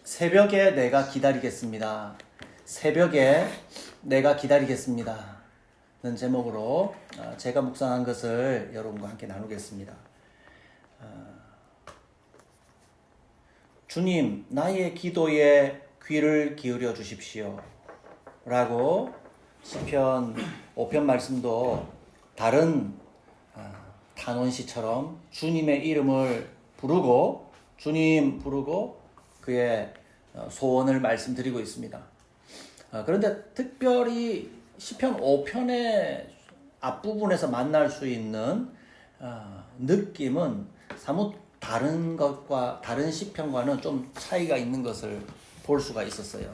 새벽에 내가 기다리겠습니다. 새벽에 내가 기다리겠습니다. 는 제목으로 제가 묵상한 것을 여러분과 함께 나누겠습니다. 주님, 나의 기도에 귀를 기울여 주십시오. 라고 시편 5편 말씀도 다른 탄원시처럼 주님의 이름을 부르고 주님 부르고 그의 소원을 말씀드리고 있습니다. 그런데 특별히 시편 5편의 앞부분에서 만날 수 있는 느낌은 사뭇 다른 것과 다른 시편과는 좀 차이가 있는 것을 볼 수가 있었어요.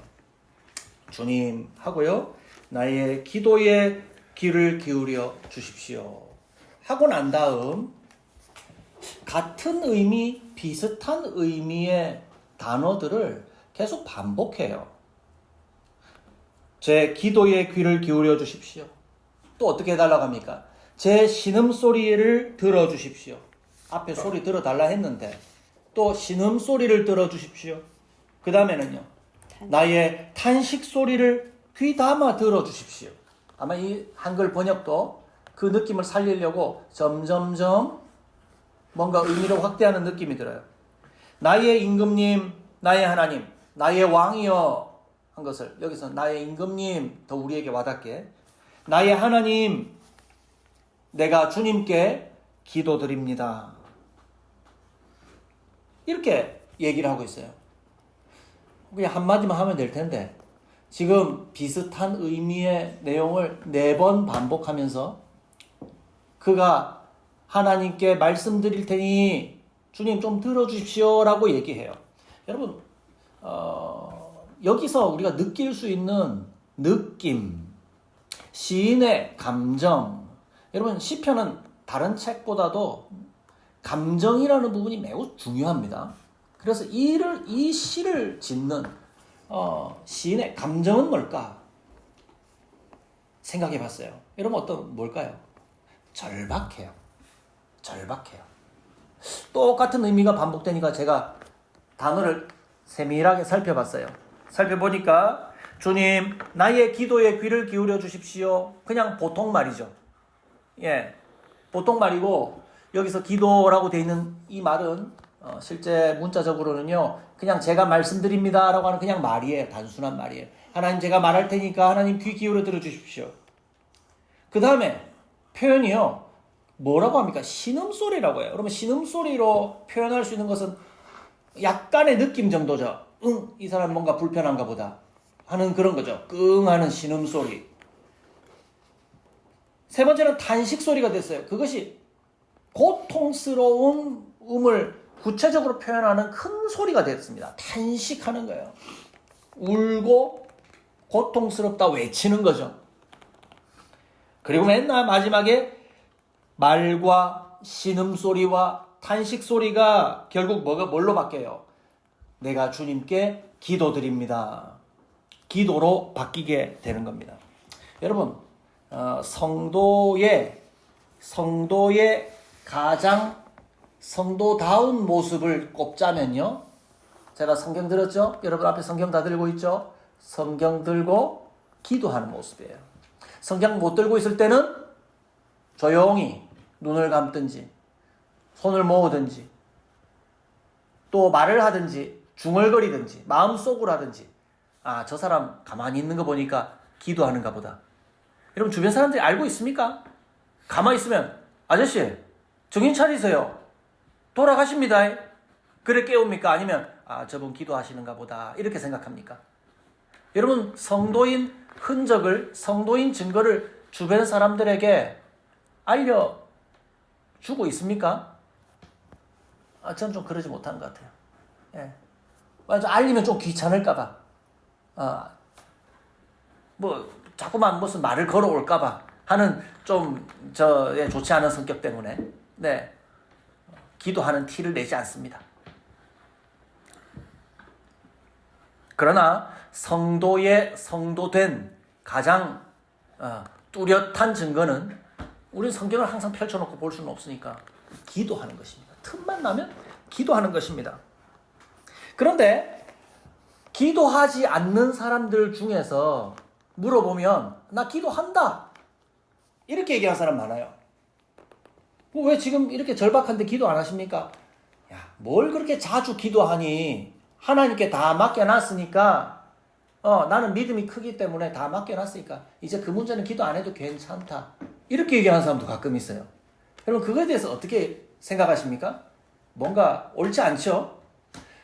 주님 하고요. 나의 기도에 귀를 기울여 주십시오. 하고 난 다음 같은 의미, 비슷한 의미의 단어들을 계속 반복해요. 제 기도에 귀를 기울여 주십시오. 또 어떻게 해달라고 합니까? 제 신음소리를 들어주십시오. 앞에 소리 들어달라 했는데 또 신음소리를 들어주십시오. 그 다음에는요. 나의 탄식소리를 귀 담아 들어주십시오. 아마 이 한글 번역도 그 느낌을 살리려고 점점점 뭔가 의미를 확대하는 느낌이 들어요. 나의 임금님, 나의 하나님, 나의 왕이여 한 것을 여기서 나의 임금님 더 우리에게 와닿게 나의 하나님 내가 주님께 기도드립니다. 이렇게 얘기를 하고 있어요. 그냥 한마디만 하면 될 텐데 지금 비슷한 의미의 내용을 4번 반복하면서 그가 하나님께 말씀드릴 테니 주님 좀 들어주십시오 라고 얘기해요. 여러분 여기서 우리가 느낄 수 있는 느낌, 시인의 감정, 여러분 시편은 다른 책보다도 감정이라는 부분이 매우 중요합니다. 그래서 이 시를 짓는 시인의 감정은 뭘까? 생각해 봤어요. 여러분 뭘까요? 절박해요. 절박해요. 똑같은 의미가 반복되니까 제가 단어를 세밀하게 살펴봤어요. 살펴보니까 주님 나의 기도에 귀를 기울여 주십시오. 그냥 보통 말이죠. 예, 보통 말이고 여기서 기도라고 되어 있는 이 말은 실제 문자적으로는요. 그냥 제가 말씀드립니다 라고 하는 그냥 말이에요. 단순한 말이에요. 하나님 제가 말할 테니까 하나님 귀 기울여 들어주십시오. 그 다음에 표현이요. 뭐라고 합니까? 신음소리라고 해요. 그러면 신음소리로 표현할 수 있는 것은 약간의 느낌 정도죠. 이 사람 뭔가 불편한가 보다 하는 그런 거죠. 하는 신음소리. 세 번째는 탄식소리가 됐어요. 그것이 고통스러운 음을 구체적으로 표현하는 큰 소리가 됐습니다. 탄식하는 거예요. 울고 고통스럽다 외치는 거죠. 그리고 맨날 마지막에 말과 신음소리와 탄식소리가 결국 뭘로 바뀌어요? 내가 주님께 기도드립니다. 기도로 바뀌게 되는 겁니다. 여러분, 성도의 가장 성도다운 모습을 꼽자면요. 제가 성경 들었죠? 여러분 앞에 성경 다 들고 있죠? 성경 들고 기도하는 모습이에요. 성경 못 들고 있을 때는 조용히 눈을 감든지 손을 모으든지 또 말을 하든지 중얼거리든지 마음속으로 하든지 저 사람 가만히 있는 거 보니까 기도하는가 보다. 여러분 주변 사람들이 알고 있습니까? 가만히 있으면 아저씨 정신 차리세요. 돌아가십니다. 그래 깨웁니까? 아니면 저분 기도하시는가 보다 이렇게 생각합니까? 여러분 성도인 흔적을 성도인 증거를 주변 사람들에게 알려주고 있습니까? 저는 좀 그러지 못하는 것 같아요. 예. 알리면 좀 귀찮을까봐. 자꾸만 무슨 말을 걸어올까봐 하는 좀 좋지 않은 성격 때문에 네. 기도하는 티를 내지 않습니다. 그러나 성도된 가장 뚜렷한 증거는 우리는 성경을 항상 펼쳐놓고 볼 수는 없으니까 기도하는 것입니다. 틈만 나면 기도하는 것입니다. 그런데 기도하지 않는 사람들 중에서 물어보면 나 기도한다 이렇게 얘기하는 사람 많아요. 왜 지금 이렇게 절박한데 기도 안 하십니까? 야, 뭘 그렇게 자주 기도하니? 하나님께 다 맡겨놨으니까 나는 믿음이 크기 때문에 다 맡겨놨으니까 이제 그 문제는 기도 안 해도 괜찮다 이렇게 얘기하는 사람도 가끔 있어요. 여러분 그거에 대해서 어떻게 생각하십니까? 뭔가 옳지 않죠?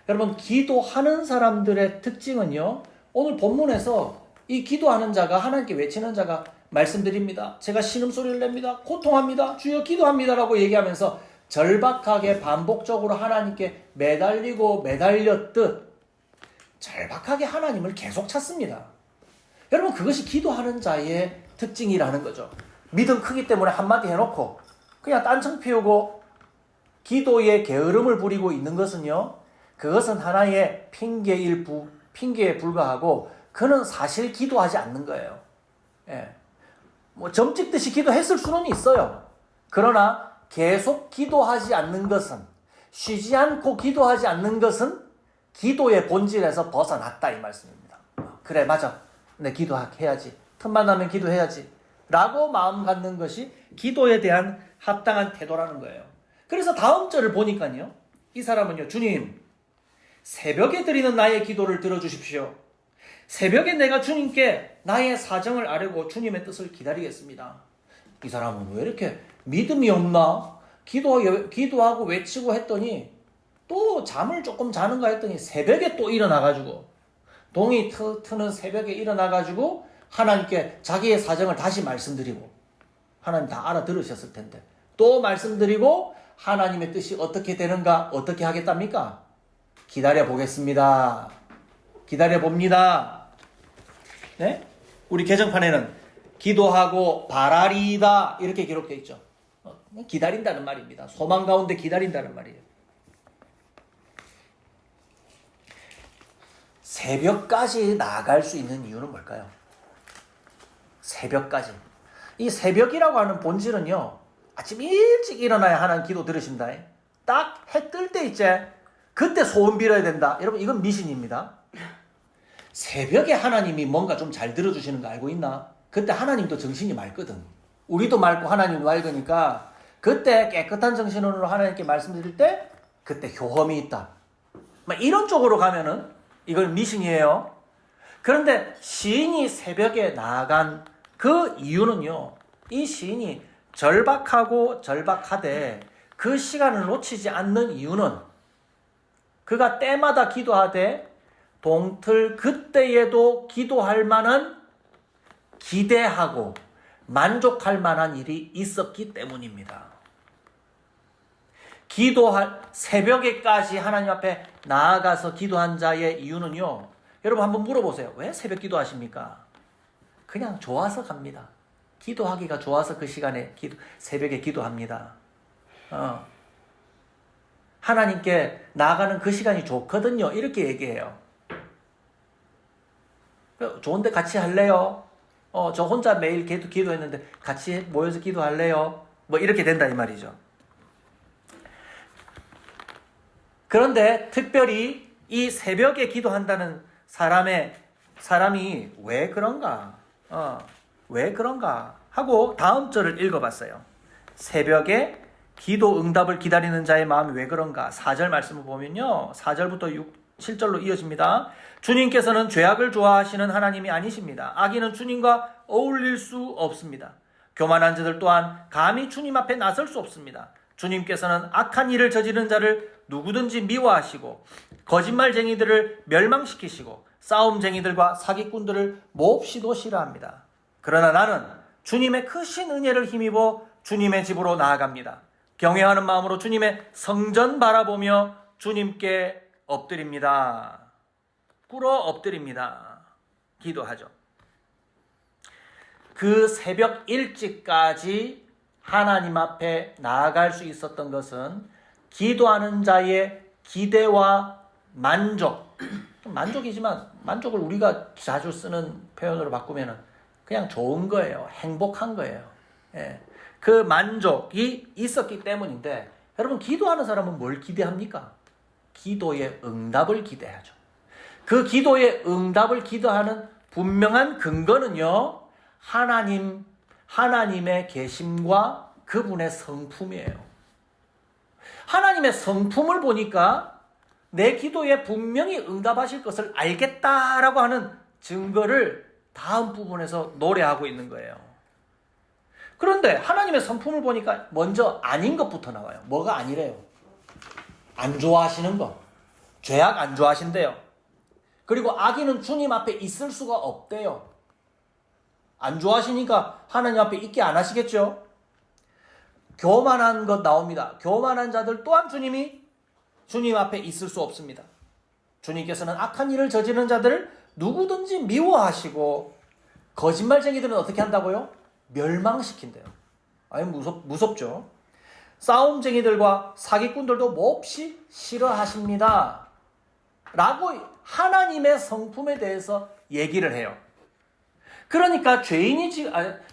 여러분 기도하는 사람들의 특징은요, 오늘 본문에서 이 기도하는 자가, 하나님께 외치는 자가 말씀드립니다. 제가 신음소리를 냅니다. 고통합니다. 주여 기도합니다. 라고 얘기하면서 절박하게 반복적으로 하나님께 매달리고 매달렸듯 절박하게 하나님을 계속 찾습니다. 여러분 그것이 기도하는 자의 특징이라는 거죠. 믿음 크기 때문에 한마디 해놓고 그냥 딴청 피우고 기도에 게으름을 부리고 있는 것은요, 그것은 하나의 핑계에 불과하고 그는 사실 기도하지 않는 거예요. 예. 뭐 점 찍듯이 기도했을 수는 있어요. 그러나 계속 기도하지 않는 것은, 쉬지 않고 기도하지 않는 것은 기도의 본질에서 벗어났다 이 말씀입니다. 그래 맞아, 내 기도해야지, 틈만 나면 기도해야지 라고 마음 갖는 것이 기도에 대한 합당한 태도라는 거예요. 그래서 다음 절을 보니까요, 이 사람은요, 주님 새벽에 드리는 나의 기도를 들어주십시오. 새벽에 내가 주님께 나의 사정을 아뢰고 주님의 뜻을 기다리겠습니다. 이 사람은 왜 이렇게 믿음이 없나? 기도하고 외치고 했더니 또 잠을 조금 자는가 했더니 새벽에 또 일어나가지고, 동이 트는 새벽에 일어나가지고 하나님께 자기의 사정을 다시 말씀드리고, 하나님 다 알아들으셨을 텐데 또 말씀드리고 하나님의 뜻이 어떻게 되는가, 어떻게 하겠답니까? 기다려 보겠습니다. 기다려 봅니다. 네? 우리 개정판에는 기도하고 바라리다 이렇게 기록되어 있죠. 기다린다는 말입니다. 소망 가운데 기다린다는 말이에요. 새벽까지 나아갈 수 있는 이유는 뭘까요? 새벽까지. 이 새벽이라고 하는 본질은요, 아침 일찍 일어나야 하나님 기도 들으신다. 딱 해 뜰 때 있제, 그때 소원 빌어야 된다. 여러분 이건 미신입니다. 새벽에 하나님이 뭔가 좀 잘 들어주시는 거 알고 있나? 그때 하나님도 정신이 맑거든. 우리도 맑고 하나님도 맑으니까 그때 깨끗한 정신으로 하나님께 말씀드릴 때 그때 효험이 있다. 이런 쪽으로 가면은 이건 미신이에요. 그런데 시인이 새벽에 나아간 그 이유는요, 이 시인이 절박하고 절박하되 그 시간을 놓치지 않는 이유는 그가 때마다 기도하되 동틀 그때에도 기도할 만한, 기대하고 만족할 만한 일이 있었기 때문입니다. 새벽에까지 하나님 앞에 나아가서 기도한 자의 이유는요, 여러분 한번 물어보세요. 왜 새벽 기도하십니까? 그냥 좋아서 갑니다. 기도하기가 좋아서 그 시간에 새벽에 기도합니다. 하나님께 나아가는 그 시간이 좋거든요. 이렇게 얘기해요. 좋은데 같이 할래요? 저 혼자 매일 기도했는데 같이 모여서 기도할래요? 뭐 이렇게 된다 이 말이죠. 그런데 특별히 이 새벽에 기도한다는 사람이 왜 그런가? 왜 그런가? 하고 다음 절을 읽어봤어요. 새벽에 기도 응답을 기다리는 자의 마음이 왜 그런가? 4절 말씀을 보면요, 4절부터 7절로 이어집니다. 주님께서는 죄악을 좋아하시는 하나님이 아니십니다. 악인은 주님과 어울릴 수 없습니다. 교만한 자들 또한 감히 주님 앞에 나설 수 없습니다. 주님께서는 악한 일을 저지른 자를 누구든지 미워하시고 거짓말쟁이들을 멸망시키시고 싸움쟁이들과 사기꾼들을 몹시도 싫어합니다. 그러나 나는 주님의 크신 은혜를 힘입어 주님의 집으로 나아갑니다. 경외하는 마음으로 주님의 성전 바라보며 주님께 엎드립니다. 꿇어 엎드립니다. 기도하죠. 그 새벽 일찍까지 하나님 앞에 나아갈 수 있었던 것은 기도하는 자의 기대와 만족이지만 만족을 우리가 자주 쓰는 표현으로 바꾸면 그냥 좋은 거예요. 행복한 거예요. 예. 그 만족이 있었기 때문인데, 여러분 기도하는 사람은 뭘 기대합니까? 기도의 응답을 기대하죠. 그 기도의 응답을 기도하는 분명한 근거는요, 하나님의 계심과 그분의 성품이에요. 하나님의 성품을 보니까 내 기도에 분명히 응답하실 것을 알겠다라고 하는 증거를 다음 부분에서 노래하고 있는 거예요. 그런데 하나님의 성품을 보니까 먼저 아닌 것부터 나와요. 뭐가 아니래요? 안 좋아하시는 거. 죄악 안 좋아하신대요. 그리고 악인은 주님 앞에 있을 수가 없대요. 안 좋아하시니까 하나님 앞에 있게 안 하시겠죠? 교만한 것 나옵니다. 교만한 자들 또한 주님 앞에 있을 수 없습니다. 주님께서는 악한 일을 저지르는 자들을 누구든지 미워하시고 거짓말쟁이들은 어떻게 한다고요? 멸망시킨대요. 아니 무섭죠? 싸움쟁이들과 사기꾼들도 몹시 싫어하십니다. 라고 하나님의 성품에 대해서 얘기를 해요. 그러니까 죄인이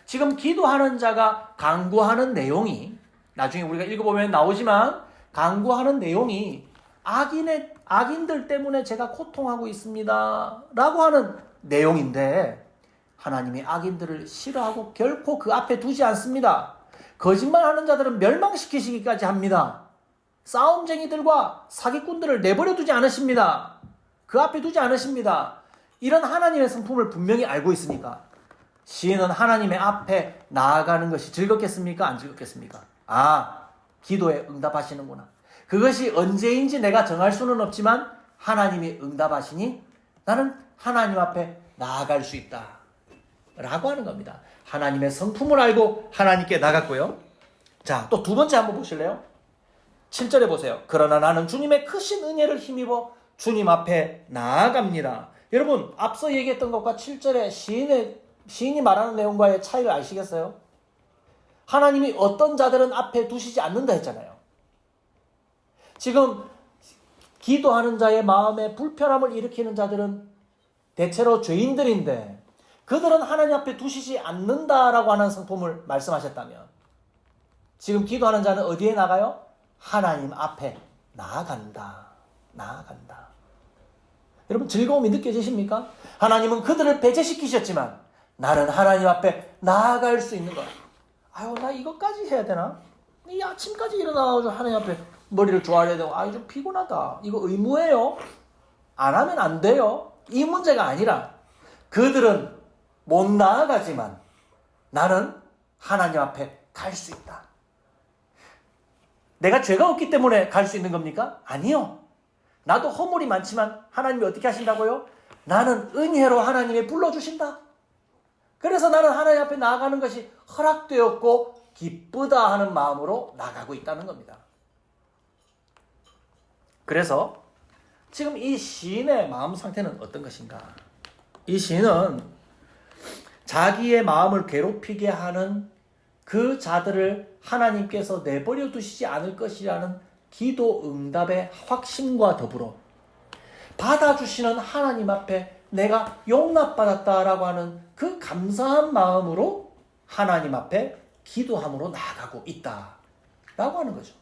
지금 기도하는 자가 간구하는 내용이 나중에 우리가 읽어보면 나오지만 간구하는 내용이 악인들 때문에 제가 고통하고 있습니다. 라고 하는 내용인데 하나님이 악인들을 싫어하고 결코 그 앞에 두지 않습니다. 거짓말하는 자들은 멸망시키시기까지 합니다. 싸움쟁이들과 사기꾼들을 내버려 두지 않으십니다. 그 앞에 두지 않으십니다. 이런 하나님의 성품을 분명히 알고 있으니까 시인은 하나님의 앞에 나아가는 것이 즐겁겠습니까? 안 즐겁겠습니까? 기도에 응답하시는구나. 그것이 언제인지 내가 정할 수는 없지만 하나님이 응답하시니 나는 하나님 앞에 나아갈 수 있다. 라고 하는 겁니다. 하나님의 성품을 알고 하나님께 나갔고요. 자, 또 두 번째 한번 보실래요? 7절에 보세요. 그러나 나는 주님의 크신 은혜를 힘입어 주님 앞에 나아갑니다. 여러분, 앞서 얘기했던 것과 7절에 시인이 말하는 내용과의 차이를 아시겠어요? 하나님이 어떤 자들은 앞에 두시지 않는다 했잖아요. 지금 기도하는 자의 마음에 불편함을 일으키는 자들은 대체로 죄인들인데 그들은 하나님 앞에 두시지 않는다라고 하는 성품을 말씀하셨다면 지금 기도하는 자는 어디에 나가요? 하나님 앞에 나아간다. 여러분 즐거움이 느껴지십니까? 하나님은 그들을 배제시키셨지만 나는 하나님 앞에 나아갈 수 있는 거야. 나 이것까지 해야 되나? 이 아침까지 일어나가지고 하나님 앞에 머리를 조아려야 되고 좀 피곤하다. 이거 의무예요. 안 하면 안 돼요. 이 문제가 아니라 그들은 못 나아가지만 나는 하나님 앞에 갈 수 있다. 내가 죄가 없기 때문에 갈 수 있는 겁니까? 아니요. 나도 허물이 많지만 하나님이 어떻게 하신다고요? 나는 은혜로 하나님이 불러주신다. 그래서 나는 하나님 앞에 나아가는 것이 허락되었고 기쁘다 하는 마음으로 나가고 있다는 겁니다. 그래서 지금 이 시인의 마음 상태는 어떤 것인가? 이 시인은 자기의 마음을 괴롭히게 하는 그 자들을 하나님께서 내버려 두시지 않을 것이라는 기도 응답의 확신과 더불어 받아주시는 하나님 앞에 내가 용납받았다라고 하는 그 감사한 마음으로 하나님 앞에 기도함으로 나아가고 있다라고 하는 거죠.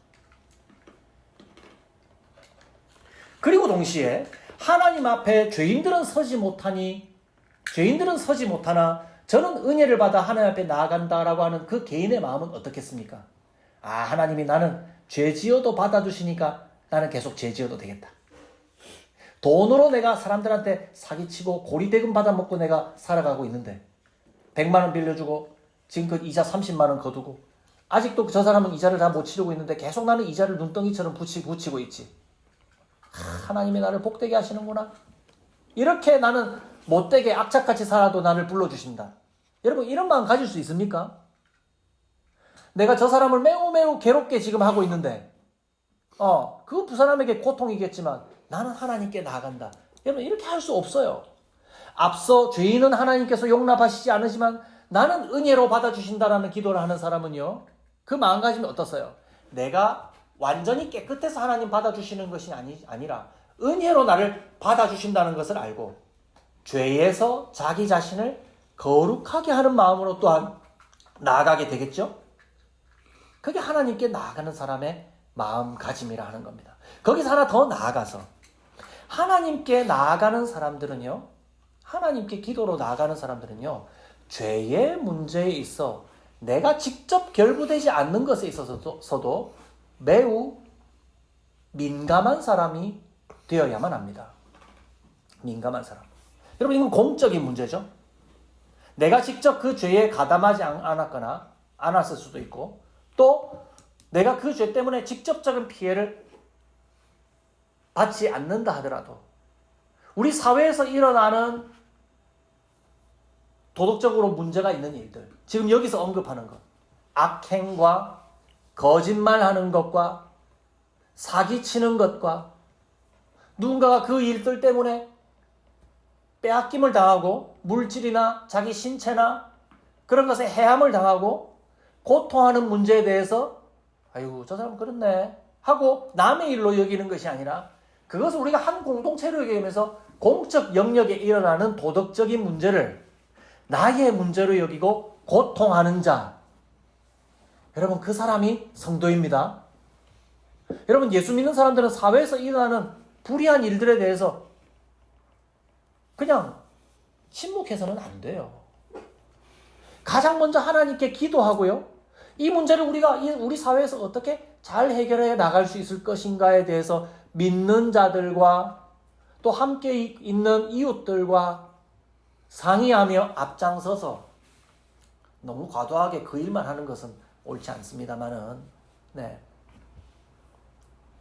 그리고 동시에 하나님 앞에 죄인들은 서지 못하나 저는 은혜를 받아 하나님 앞에 나아간다라고 하는 그 개인의 마음은 어떻겠습니까? 하나님이 나는 죄 지어도 받아주시니까 나는 계속 죄 지어도 되겠다. 돈으로 내가 사람들한테 사기치고 고리대금 받아먹고 내가 살아가고 있는데 100만 원 빌려주고 지금 그 이자 30만 원 거두고 아직도 저 사람은 이자를 다 못 치르고 있는데 계속 나는 이자를 눈덩이처럼 붙이고 있지. 하나님이 나를 복되게 하시는구나. 이렇게 나는 못되게 악착같이 살아도 나를 불러주신다. 여러분 이런 마음 가질 수 있습니까? 내가 저 사람을 매우 괴롭게 지금 하고 있는데 그거 그 사람에게 고통이겠지만 나는 하나님께 나아간다. 여러분 이렇게 할 수 없어요. 앞서 죄인은 하나님께서 용납하시지 않으시지만 나는 은혜로 받아주신다라는 기도를 하는 사람은요. 그 마음가짐이 어떻어요? 내가 완전히 깨끗해서 하나님 받아주시는 것이 아니라 은혜로 나를 받아주신다는 것을 알고 죄에서 자기 자신을 거룩하게 하는 마음으로 또한 나아가게 되겠죠? 그게 하나님께 나아가는 사람의 마음가짐이라 하는 겁니다. 거기서 하나 더 나아가서 하나님께 나아가는 사람들은요, 하나님께 기도로 나아가는 사람들은요, 죄의 문제에 있어 내가 직접 결부되지 않는 것에 있어서도 매우 민감한 사람이 되어야만 합니다. 민감한 사람. 여러분, 이건 공적인 문제죠. 내가 직접 그 죄에 가담하지 않았거나 않았을 수도 있고, 또 내가 그 죄 때문에 직접적인 피해를 받지 않는다 하더라도 우리 사회에서 일어나는 도덕적으로 문제가 있는 일들, 지금 여기서 언급하는 것, 악행과 거짓말하는 것과 사기치는 것과 누군가가 그 일들 때문에 빼앗김을 당하고 물질이나 자기 신체나 그런 것에 해함을 당하고 고통하는 문제에 대해서 아이고 저 사람 그렇네 하고 남의 일로 여기는 것이 아니라 그것을 우리가 한 공동체로 여기면서 공적 영역에 일어나는 도덕적인 문제를 나의 문제로 여기고 고통하는 자, 여러분 그 사람이 성도입니다. 여러분 예수 믿는 사람들은 사회에서 일어나는 불의한 일들에 대해서 그냥 침묵해서는 안 돼요. 가장 먼저 하나님께 기도하고요. 이 문제를 우리 사회에서 어떻게 잘 해결해 나갈 수 있을 것인가에 대해서 믿는 자들과 또 함께 있는 이웃들과 상의하며 앞장서서 너무 과도하게 그 일만 하는 것은 옳지 않습니다만은, 네.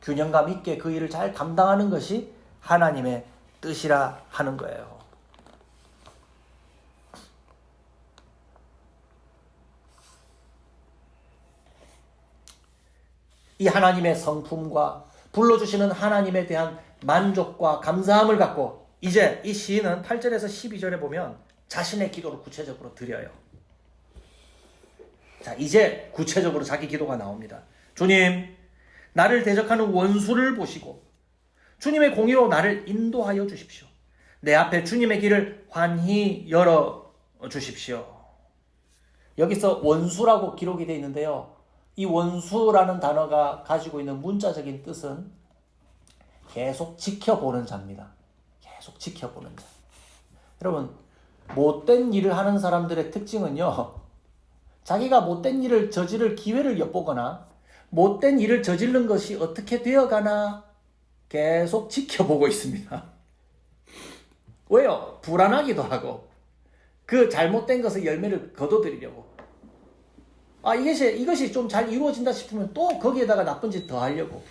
균형감 있게 그 일을 잘 감당하는 것이 하나님의 뜻이라 하는 거예요. 이 하나님의 성품과 불러주시는 하나님에 대한 만족과 감사함을 갖고 이제 이 시인은 8절에서 12절에 보면 자신의 기도를 구체적으로 드려요. 자, 이제 구체적으로 자기 기도가 나옵니다. 주님, 나를 대적하는 원수를 보시고 주님의 공의로 나를 인도하여 주십시오. 내 앞에 주님의 길을 환히 열어 주십시오. 여기서 원수라고 기록이 되어 있는데요. 이 원수라는 단어가 가지고 있는 문자적인 뜻은 계속 지켜보는 자입니다. 계속 지켜보는 자. 여러분, 못된 일을 하는 사람들의 특징은요, 자기가 못된 일을 저지를 기회를 엿보거나 못된 일을 저지른 것이 어떻게 되어가나 계속 지켜보고 있습니다. 왜요? 불안하기도 하고 그 잘못된 것의 열매를 거둬들이려고. 이것이 좀 잘 이루어진다 싶으면 또 거기에다가 나쁜 짓 더 하려고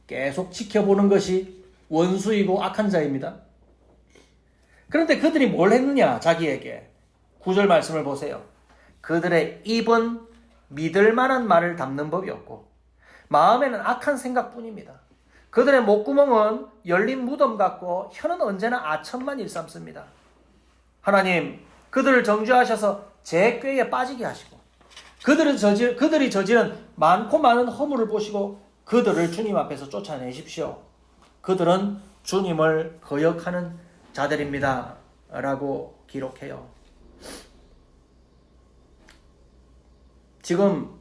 계속 지켜보는 것이 원수이고 악한 자입니다. 그런데 그들이 뭘 했느냐? 자기에게 9절 말씀을 보세요. 그들의 입은 믿을 만한 말을 담는 법이 없고 마음에는 악한 생각뿐입니다. 그들의 목구멍은 열린 무덤 같고 혀는 언제나 아첨만 일삼습니다. 하나님, 그들을 정죄하셔서 제 꾀에 빠지게 하시고 그들이 저지른 많고 많은 허물을 보시고 그들을 주님 앞에서 쫓아내십시오. 그들은 주님을 거역하는 자들입니다. 라고 기록해요. 지금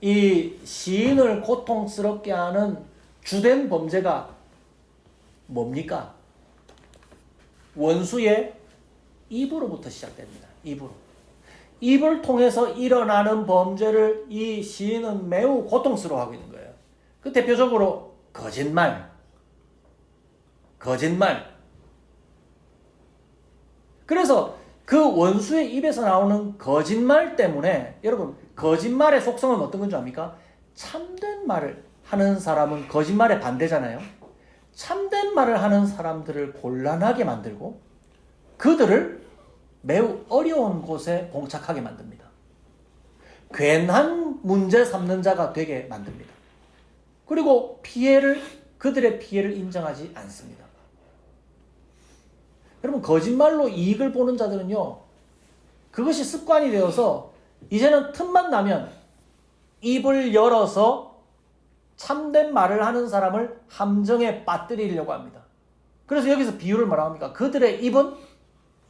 이 시인을 고통스럽게 하는 주된 범죄가 뭡니까? 원수의 입으로부터 시작됩니다. 입을 통해서 일어나는 범죄를 이 시인은 매우 고통스러워하고 있는 거예요. 그 대표적으로 거짓말. 그래서 그 원수의 입에서 나오는 거짓말 때문에, 여러분, 거짓말의 속성은 어떤 건지 압니까? 참된 말을 하는 사람은 거짓말의 반대잖아요. 참된 말을 하는 사람들을 곤란하게 만들고 그들을 매우 어려운 곳에 봉착하게 만듭니다. 괜한 문제 삼는 자가 되게 만듭니다. 그리고 그들의 피해를 인정하지 않습니다. 여러분, 거짓말로 이익을 보는 자들은요, 그것이 습관이 되어서 이제는 틈만 나면 입을 열어서 참된 말을 하는 사람을 함정에 빠뜨리려고 합니다. 그래서 여기서 비유를 뭐라고 합니까? 그들의 입은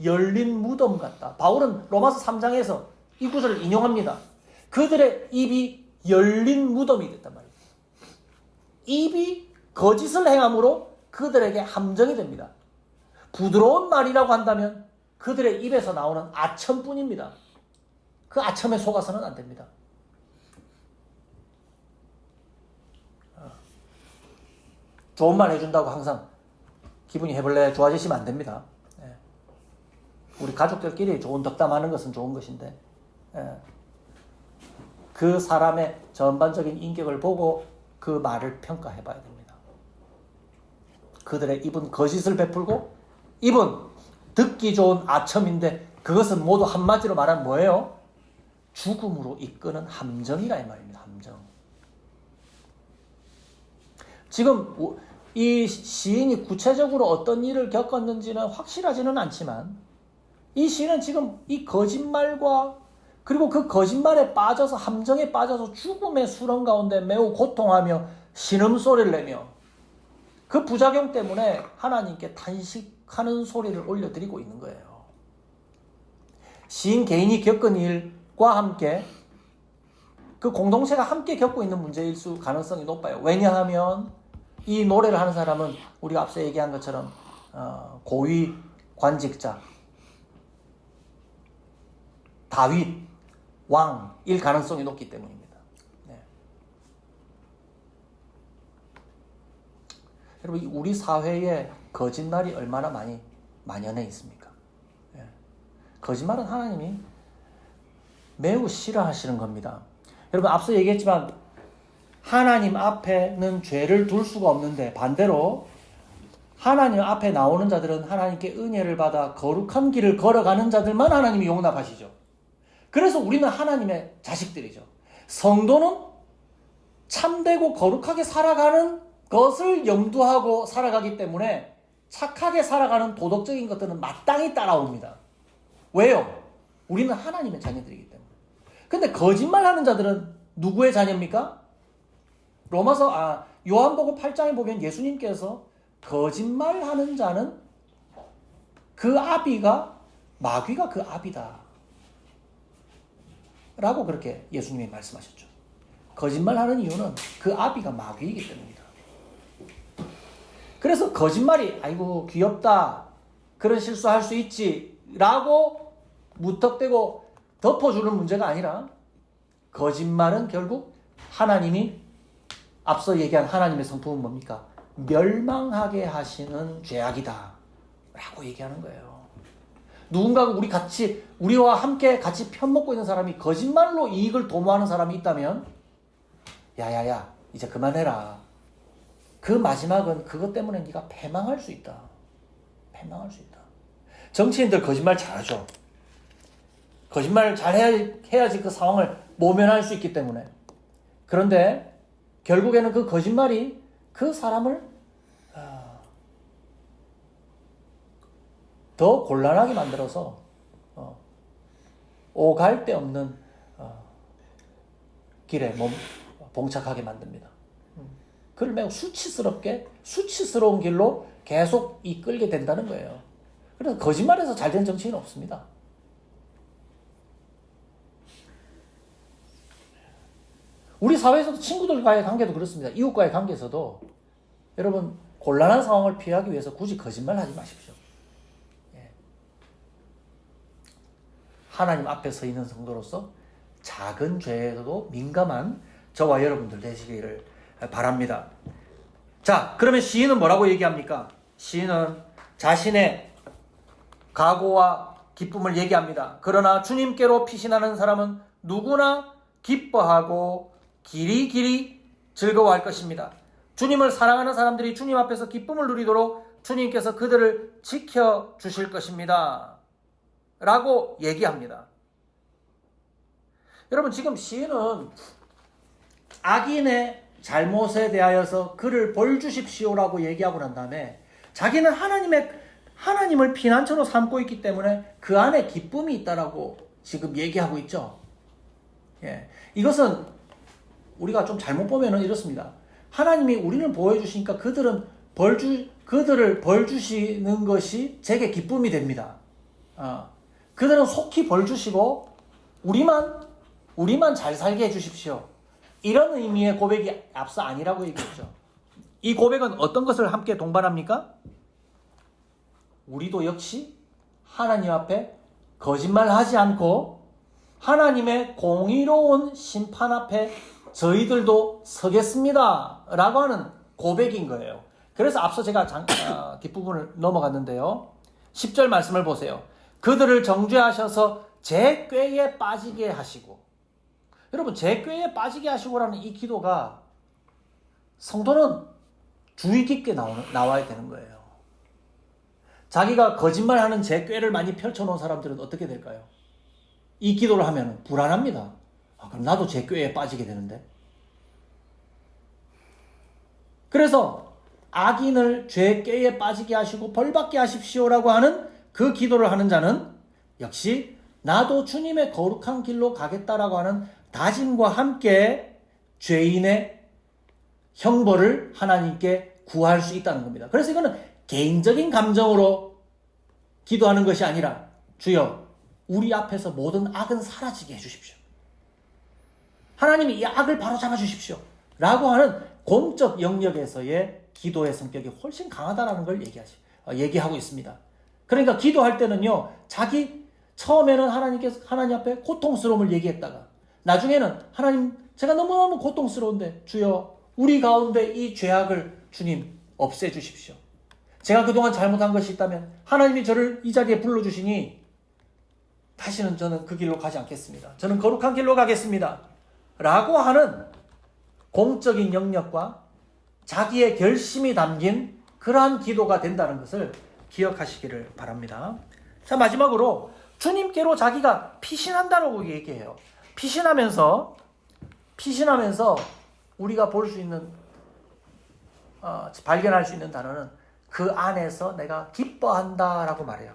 열린 무덤 같다. 바울은 로마서 3장에서 이 구절을 인용합니다. 그들의 입이 열린 무덤이 됐단 말이에요. 입이 거짓을 행함으로 그들에게 함정이 됩니다. 부드러운 말이라고 한다면 그들의 입에서 나오는 아첨뿐입니다. 그 아첨에 속아서는 안 됩니다. 좋은 말 해준다고 항상 기분이 해벌레 좋아지시면 안 됩니다. 우리 가족들끼리 좋은 덕담하는 것은 좋은 것인데 그 사람의 전반적인 인격을 보고 그 말을 평가해 봐야 됩니다. 그들의 입은 거짓을 베풀고 입은 듣기 좋은 아첨인데 그것은 모두 한마디로 말하면 뭐예요? 죽음으로 이끄는 함정이라 이 말입니다. 함정. 지금 이 시인이 구체적으로 어떤 일을 겪었는지는 확실하지는 않지만 이 시인은 지금 이 거짓말과 그리고 그 거짓말에 빠져서 함정에 빠져서 죽음의 수렁 가운데 매우 고통하며 신음소리를 내며 그 부작용 때문에 하나님께 탄식하는 소리를 올려드리고 있는 거예요. 시인 개인이 겪은 일과 함께 그 공동체가 함께 겪고 있는 문제일 수 가능성이 높아요. 왜냐하면 이 노래를 하는 사람은 우리가 앞서 얘기한 것처럼 고위 관직자, 다윗, 왕일 가능성이 높기 때문입니다. 네. 여러분, 우리 사회에 거짓말이 얼마나 많이 만연해 있습니까? 네. 거짓말은 하나님이 매우 싫어하시는 겁니다. 여러분, 앞서 얘기했지만 하나님 앞에는 죄를 둘 수가 없는데 반대로 하나님 앞에 나오는 자들은 하나님께 은혜를 받아 거룩한 길을 걸어가는 자들만 하나님이 용납하시죠. 그래서 우리는 하나님의 자식들이죠. 성도는 참되고 거룩하게 살아가는 것을 염두하고 살아가기 때문에 착하게 살아가는 도덕적인 것들은 마땅히 따라옵니다. 왜요? 우리는 하나님의 자녀들이기 때문에. 근데 거짓말하는 자들은 누구의 자녀입니까? 요한복음 8장에 보면 예수님께서 거짓말하는 자는 그 아비가 마귀가 그 아비다 라고 그렇게 예수님이 말씀하셨죠. 거짓말하는 이유는 그 아비가 마귀이기 때문입니다. 그래서 거짓말이 아이고 귀엽다 그런 실수할 수 있지 라고 무턱대고 덮어주는 문제가 아니라 거짓말은 결국 하나님이 앞서 얘기한 하나님의 성품은 뭡니까? 멸망하게 하시는 죄악이다 라고 얘기하는 거예요. 누군가가 우리와 함께 같이 편먹고 있는 사람이 거짓말로 이익을 도모하는 사람이 있다면 야야야 이제 그만해라. 그 마지막은 그것 때문에 네가 패망할 수 있다. 패망할 수 있다. 정치인들 거짓말 잘하죠. 거짓말 잘해야지 그 상황을 모면할 수 있기 때문에. 그런데 결국에는 그 거짓말이 그 사람을 더 곤란하게 만들어서 오갈 데 없는 길에 봉착하게 만듭니다. 그를 매우 수치스러운 길로 계속 이끌게 된다는 거예요. 그래서 거짓말에서 잘된 정치인은 없습니다. 우리 사회에서도 친구들과의 관계도 그렇습니다. 이웃과의 관계에서도 여러분 곤란한 상황을 피하기 위해서 굳이 거짓말 하지 마십시오. 하나님 앞에 서 있는 성도로서 작은 죄에도 민감한 저와 여러분들 되시기를 바랍니다. 자, 그러면 시인은 뭐라고 얘기합니까? 시인은 자신의 각오와 기쁨을 얘기합니다. 그러나 주님께로 피신하는 사람은 누구나 기뻐하고 길이길이 즐거워할 것입니다. 주님을 사랑하는 사람들이 주님 앞에서 기쁨을 누리도록 주님께서 그들을 지켜주실 것입니다. 라고 얘기합니다. 여러분 지금 시인은 악인의 잘못에 대하여서 그를 벌 주십시오라고 얘기하고 난 다음에 자기는 하나님을 피난처로 삼고 있기 때문에 그 안에 기쁨이 있다라고 지금 얘기하고 있죠. 예. 이것은 우리가 좀 잘못 보면은 이렇습니다. 하나님이 우리를 보호해 주시니까 그들을 벌 주시는 것이 제게 기쁨이 됩니다. 그들은 속히 벌 주시고 우리만 잘 살게 해 주십시오. 이런 의미의 고백이 앞서 아니라고 얘기했죠. 이 고백은 어떤 것을 함께 동반합니까? 우리도 역시 하나님 앞에 거짓말하지 않고 하나님의 공의로운 심판 앞에 저희들도 서겠습니다 라고 하는 고백인 거예요. 그래서 앞서 제가 뒷부분을 넘어갔는데요. 10절 말씀을 보세요. 그들을 정죄하셔서 제 꾀에 빠지게 하시고. 여러분, 제 꾀에 빠지게 하시고라는 이 기도가 성도는 주의 깊게 나와야 되는 거예요. 자기가 거짓말하는 제 꾀를 많이 펼쳐놓은 사람들은 어떻게 될까요? 이 기도를 하면 불안합니다. 그럼 나도 제 꾀에 빠지게 되는데. 그래서 악인을 죄 꾀에 빠지게 하시고 벌받게 하십시오라고 하는 그 기도를 하는 자는 역시 나도 주님의 거룩한 길로 가겠다라고 하는 다짐과 함께 죄인의 형벌을 하나님께 구할 수 있다는 겁니다. 그래서 이거는 개인적인 감정으로 기도하는 것이 아니라 주여 우리 앞에서 모든 악은 사라지게 해주십시오. 하나님이 이 악을 바로잡아 주십시오 라고 하는 공적 영역에서의 기도의 성격이 훨씬 강하다는 걸 얘기하고 있습니다. 그러니까 기도할 때는요, 자기 처음에는 하나님 앞에 고통스러움을 얘기했다가 나중에는 하나님 제가 너무너무 고통스러운데 주여 우리 가운데 이 죄악을 주님 없애주십시오. 제가 그동안 잘못한 것이 있다면 하나님이 저를 이 자리에 불러주시니 다시는 저는 그 길로 가지 않겠습니다. 저는 거룩한 길로 가겠습니다 라고 하는 공적인 영역과 자기의 결심이 담긴 그러한 기도가 된다는 것을 기억하시기를 바랍니다. 자, 마지막으로 주님께로 자기가 피신한다라고 얘기해요. 피신하면서 우리가 볼 수 있는 발견할 수 있는 단어는 그 안에서 내가 기뻐한다라고 말해요.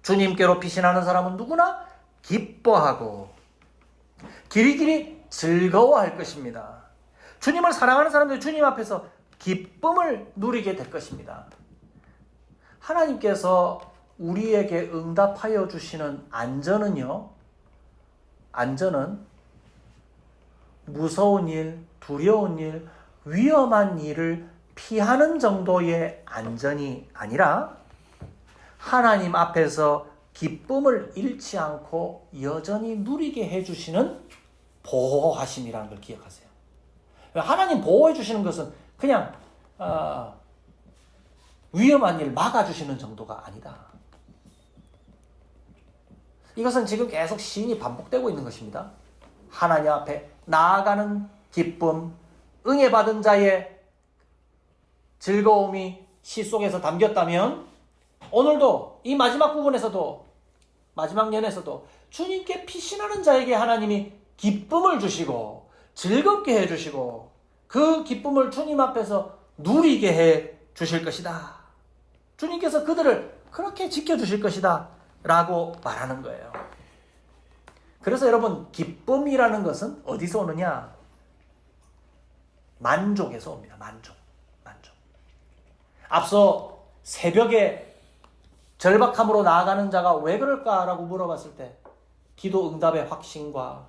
주님께로 피신하는 사람은 누구나 기뻐하고 길이길이 즐거워할 것입니다. 주님을 사랑하는 사람들이 주님 앞에서 기쁨을 누리게 될 것입니다. 하나님께서 우리에게 응답하여 주시는 안전은 무서운 일, 두려운 일, 위험한 일을 피하는 정도의 안전이 아니라 하나님 앞에서 기쁨을 잃지 않고 여전히 누리게 해주시는 보호하심이라는 걸 기억하세요. 하나님 보호해 주시는 것은 그냥 위험한 일 막아주시는 정도가 아니다. 이것은 지금 계속 시인이 반복되고 있는 것입니다. 하나님 앞에 나아가는 기쁨, 응해받은 자의 즐거움이 시 속에서 담겼다면 오늘도 이 마지막 부분에서도 마지막 연에서도 주님께 피신하는 자에게 하나님이 기쁨을 주시고 즐겁게 해주시고 그 기쁨을 주님 앞에서 누리게 해 주실 것이다. 주님께서 그들을 그렇게 지켜주실 것이다 라고 말하는 거예요. 그래서 여러분, 기쁨이라는 것은 어디서 오느냐? 만족에서 옵니다. 만족. 앞서 새벽에 절박함으로 나아가는 자가 왜 그럴까라고 물어봤을 때 기도 응답의 확신과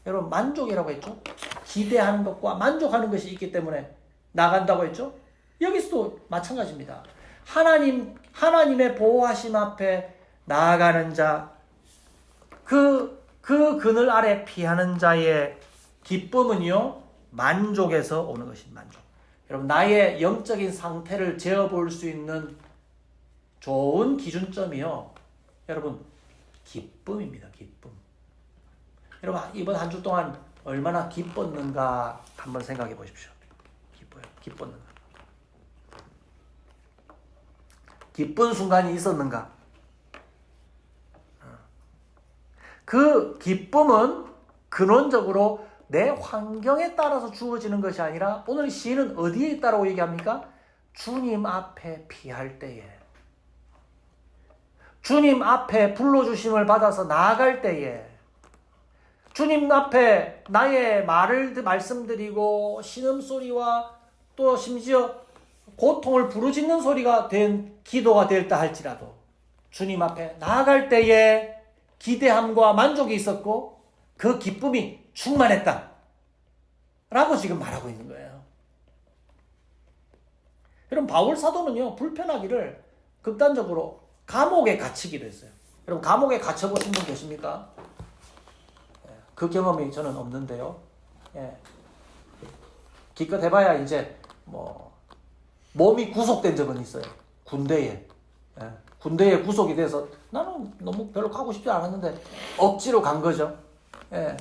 여러분 만족이라고 했죠? 기대하는 것과 만족하는 것이 있기 때문에 나간다고 했죠? 여기서도 마찬가지입니다. 하나님의 보호하심 앞에 나아가는 자, 그 그늘 아래 피하는 자의 기쁨은요, 만족에서 오는 것입니다. 만족. 여러분, 나의 영적인 상태를 재어볼 수 있는 좋은 기준점이요, 여러분, 기쁨입니다. 기쁨. 여러분, 이번 한 주 동안 얼마나 기뻤는가 한번 생각해 보십시오. 기뻤는가. 기쁜 순간이 있었는가. 그 기쁨은 근원적으로 내 환경에 따라서 주어지는 것이 아니라 오늘 시인은 어디에 있다라고 얘기합니까? 주님 앞에 피할 때에, 주님 앞에 불러주심을 받아서 나아갈 때에, 주님 앞에 나의 말씀드리고 신음소리와 또 심지어 고통을 부르짖는 소리가 된 기도가 될다 할지라도 주님 앞에 나아갈 때에 기대함과 만족이 있었고 그 기쁨이 충만했다 라고 지금 말하고 있는 거예요. 여러분 바울 사도는요 불편하기를 극단적으로 감옥에 갇히기도 했어요. 여러분 감옥에 갇혀보신 분 계십니까? 그 경험이 저는 없는데요. 예. 기껏 해봐야 이제 뭐 몸이 구속된 적은 있어요. 군대에. 예. 군대에 구속이 돼서 나는 너무 별로 가고 싶지 않았는데 억지로 간 거죠. 예.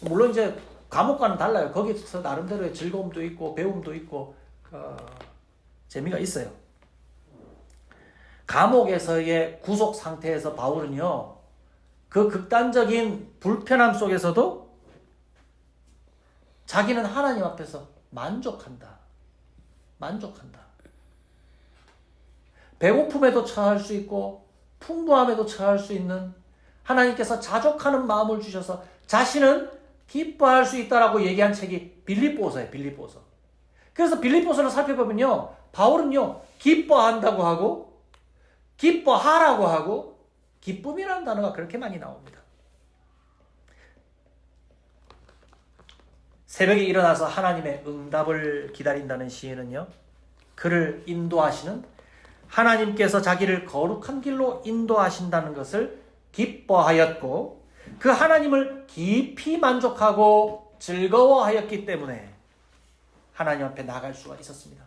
물론 이제 감옥과는 달라요. 거기서 나름대로의 즐거움도 있고 배움도 있고 재미가 있어요. 감옥에서의 구속 상태에서 바울은요. 그 극단적인 불편함 속에서도 자기는 하나님 앞에서 만족한다. 배고픔에도 처할 수 있고 풍부함에도 처할 수 있는 하나님께서 자족하는 마음을 주셔서 자신은 기뻐할 수 있다라고 얘기한 책이 빌립보서예요. 빌립보서. 그래서 빌립보서를 살펴보면요. 바울은요. 기뻐한다고 하고 기뻐하라고 하고 기쁨이라는 단어가 그렇게 많이 나옵니다. 새벽에 일어나서 하나님의 응답을 기다린다는 시인은요. 그를 인도하시는 하나님께서 자기를 거룩한 길로 인도하신다는 것을 기뻐하였고 그 하나님을 깊이 만족하고 즐거워하였기 때문에 하나님 앞에 나갈 수가 있었습니다.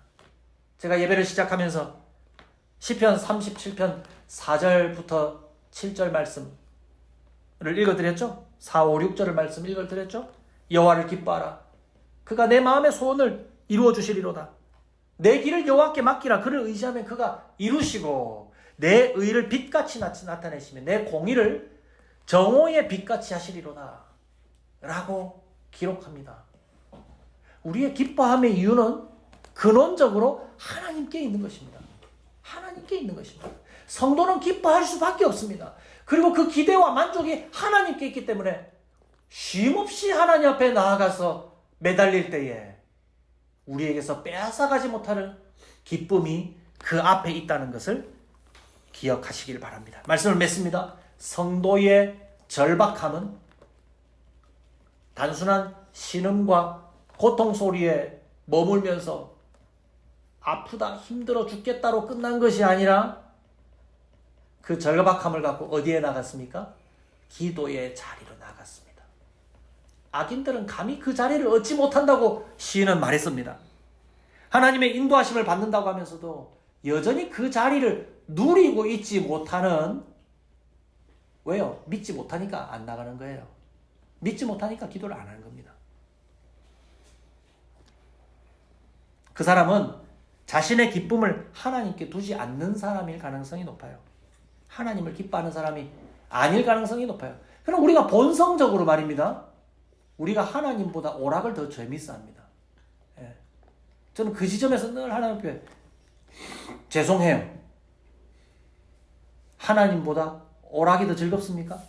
제가 예배를 시작하면서 시편 37편 4절부터 7절 말씀을 읽어드렸죠? 4, 5, 6절을 말씀 읽어드렸죠? 여호와를 기뻐하라. 그가 내 마음의 소원을 이루어 주시리로다. 내 길을 여호와께 맡기라. 그를 의지하면 그가 이루시고 내 의를 빛같이 나타내시며 내 공의를 정오의 빛같이 하시리로다. 라고 기록합니다. 우리의 기뻐함의 이유는 근원적으로 하나님께 있는 것입니다. 하나님께 있는 것입니다. 성도는 기뻐할 수밖에 없습니다. 그리고 그 기대와 만족이 하나님께 있기 때문에 쉼없이 하나님 앞에 나아가서 매달릴 때에 우리에게서 빼앗아가지 못하는 기쁨이 그 앞에 있다는 것을 기억하시길 바랍니다. 말씀을 맺습니다. 성도의 절박함은 단순한 신음과 고통 소리에 머물면서 아프다 힘들어 죽겠다로 끝난 것이 아니라 그 절박함을 갖고 어디에 나갔습니까? 기도의 자리로 나갔습니다. 악인들은 감히 그 자리를 얻지 못한다고 시인은 말했습니다. 하나님의 인도하심을 받는다고 하면서도 여전히 그 자리를 누리고 있지 못하는, 왜요? 믿지 못하니까 안 나가는 거예요. 믿지 못하니까 기도를 안 하는 겁니다. 그 사람은 자신의 기쁨을 하나님께 두지 않는 사람일 가능성이 높아요. 하나님을 기뻐하는 사람이 아닐 가능성이 높아요. 그럼 우리가 본성적으로 말입니다. 우리가 하나님보다 오락을 더 재밌어 합니다. 예. 저는 그 지점에서 늘 하나님 앞에 죄송해요. 하나님보다 오락이 더 즐겁습니까?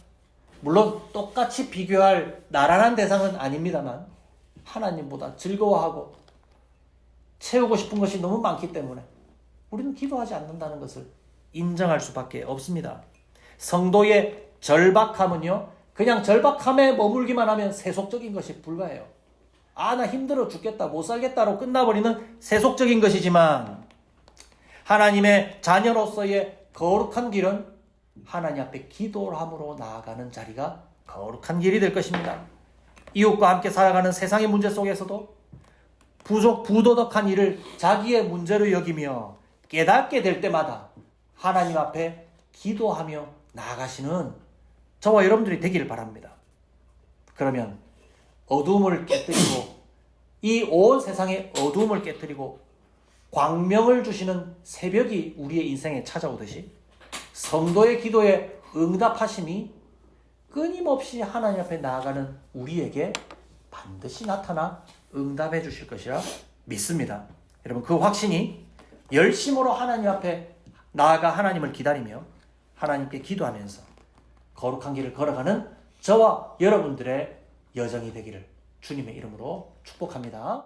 물론 똑같이 비교할 나란한 대상은 아닙니다만 하나님보다 즐거워하고 채우고 싶은 것이 너무 많기 때문에 우리는 기도하지 않는다는 것을 인정할 수밖에 없습니다. 성도의 절박함은요, 그냥 절박함에 머물기만 하면 세속적인 것이 불과해요. 아, 나 힘들어 죽겠다, 못 살겠다로 끝나버리는 세속적인 것이지만 하나님의 자녀로서의 거룩한 길은 하나님 앞에 기도를 함으로 나아가는 자리가 거룩한 길이 될 것입니다. 이웃과 함께 살아가는 세상의 문제 속에서도 부도덕한 일을 자기의 문제로 여기며 깨닫게 될 때마다 하나님 앞에 기도하며 나아가시는 저와 여러분들이 되기를 바랍니다. 그러면 어두움을 깨뜨리고 이 온 세상의 어두움을 깨뜨리고 광명을 주시는 새벽이 우리의 인생에 찾아오듯이 성도의 기도에 응답하심이 끊임없이 하나님 앞에 나아가는 우리에게 반드시 나타나 응답해 주실 것이라 믿습니다. 여러분, 그 확신이 열심으로 하나님 앞에 나아가 하나님을 기다리며 하나님께 기도하면서 거룩한 길을 걸어가는 저와 여러분들의 여정이 되기를 주님의 이름으로 축복합니다.